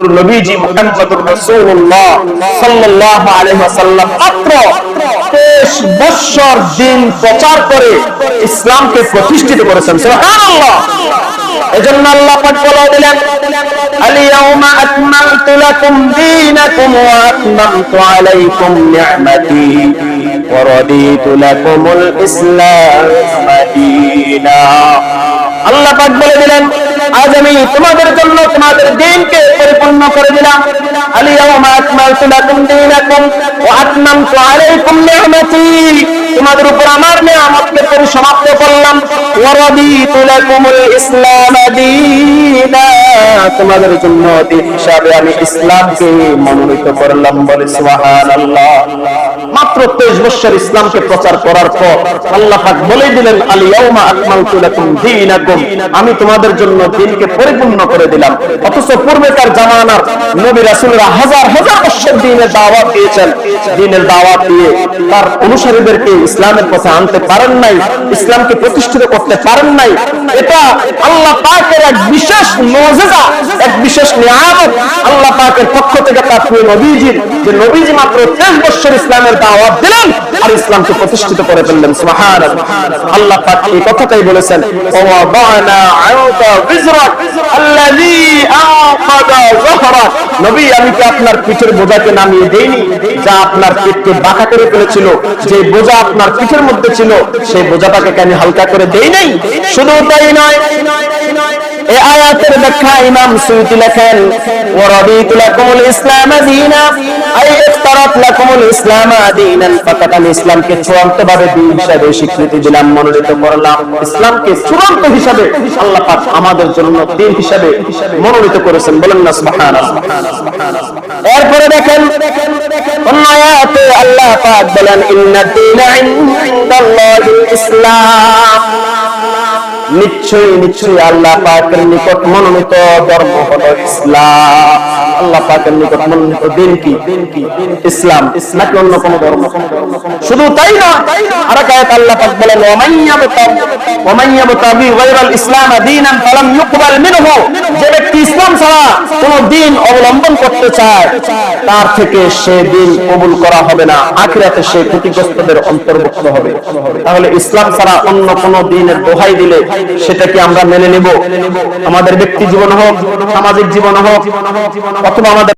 নবীজি মুহাম্মদুর রাসূলুল্লাহ সাল্লাল্লাহু আলাইহি ওয়াসাল্লাম মাত্র 23 বছর দিন প্রচার করে ইসলামকে প্রতিষ্ঠিত করেছেন। সুবহানাল্লাহ। এজন্য আল্লাহ পাক বলে দিলেন, আল-ইয়াওমা আকমালতু লাকুম দীনাকুম ওয়া আতমামতু আলাইকুম নি'মাতি ওয়া রাদিতু লাকুমুল ইসলাম দীনা। আল্লাহ পাক বলে দিলেন, আজ আমি তোমাদের জন্য তোমাদের দ্বীনকে পরিপূর্ণ করে দিলাম। আল-ইয়াওমা আকমালতু লাকুম দীনাকুম ওয়া আতমামতু আলাইকুম নি'মাতি, তোমাদের উপর আমার নিয়ামতকে পরিসমাপ্ত করলাম। ওয়া রাদিতু লাকুমুল ইসলাম দীনা, তোমাদের জন্য দ্বীন হিসাবে আমি ইসলামকে মনোনীত করলাম। বলে সুবহানাল্লাহ। মাত্র 23 বছর ইসলামকে প্রচার করার পর আল্লাহ পাক বলে দিলেন, আল-ইয়াওমা আকমালতু লাকুম দীনাকুম, আমি তোমাদের জন্য দ্বীনকে পরিপূর্ণ করে দিলাম। অথচ পূর্বেকার জামানার নবী রাসূলরা হাজার হাজার বছর দ্বীনের দাওয়াত দিয়েছেন, দ্বীনের দাওয়াত দিয়ে তার অনুসারীদেরকে ইসলামের পথে আনতে পারেন নাই, ইসলামকে প্রতিষ্ঠিত করতে পারেন নাই। এটা আল্লাহ পাকের এক বিশেষ মুজিজা, এক বিশেষ নিয়ামত আল্লাহ পাকের পক্ষ থেকে তার প্রিয় নবীজির, যে নবীজি মাত্র 23 বছর ইসলামের দাওয়াত দিলেন আর ইসলামকে প্রতিষ্ঠিত করে ফেললেন। সুবহানাল্লাহ। আল্লাহ পাক এই কথাটাই বলেছেন, ওয়া বানা আনকা বিজরাক আল্লাযী আনকাদা যহরাক, নবী আমি কি আপনার পিঠের বোঝাকে নামিয়ে দেইনি, যা আপনার পিঠকে বাঁকা করে ফেলেছিল, যে বোঝা আপনার পিঠের মধ্যে ছিল সেই বোঝাটাকে কেন হালকা করে দেই নাই? শুধু তাই নয়, এই আয়াতের ব্যাখ্যা ইমাম সুয়ুতী লেখেন, ওয়া রাদিতু লাকুমুল ইসলাম দীনা, আই ইফতারাত লাকুমুল ইসলাম দীনান, ফাকাত আমি ইসলামকে চূড়ান্তভাবে দ্বীন হিসেবে স্বীকৃতি দিলাম, মনোনীত করলাম। ইসলামকে চূড়ান্ত হিসাবে আল্লাহ পাক আমাদের জন্য দ্বীন হিসাবে মনোনীত করেছেন। বলেন না সুবহানাল্লাহ। এরপরে দেখেন অন্য আয়াতে আল্লাহ পাক বলেন, ইন্নাদ দীনা ইনদাল্লাহিল ইসলাম, নিশ্চয়ই নিশ্চয়ই আল্লাহ পাকের নিকট মনোনীত ধর্ম হলো ইসলাম। আল্লাহ পাকের নিকট মনোনীত দ্বীন কি? ইসলাম, নাকি অন্য কোন ধর্ম? শুধু তাই না, আরেক আয়াত আল্লাহ পাক বলেন, ওয়া মান ইয়াবতাগি গায়রাল ইসলাম দীনান ফালাম ইউকবাল মিনহু, যে ব্যক্তি ইসলাম ছাড়া কোন দ্বীন অবলম্বন করতে চায় তার থেকে সে দ্বীন কবুল করা হবে না, আখিরাতে সে ক্ষতিগ্রস্তদের অন্তর্ভুক্ত হবে। তাহলে ইসলাম ছাড়া অন্য কোন দ্বীনের দোহাই দিলে সেটা কি আমরা মেনে নেব? আমাদের ব্যক্তি জীবন হোক, সামাজিক জীবন হোক, অথবা আমাদের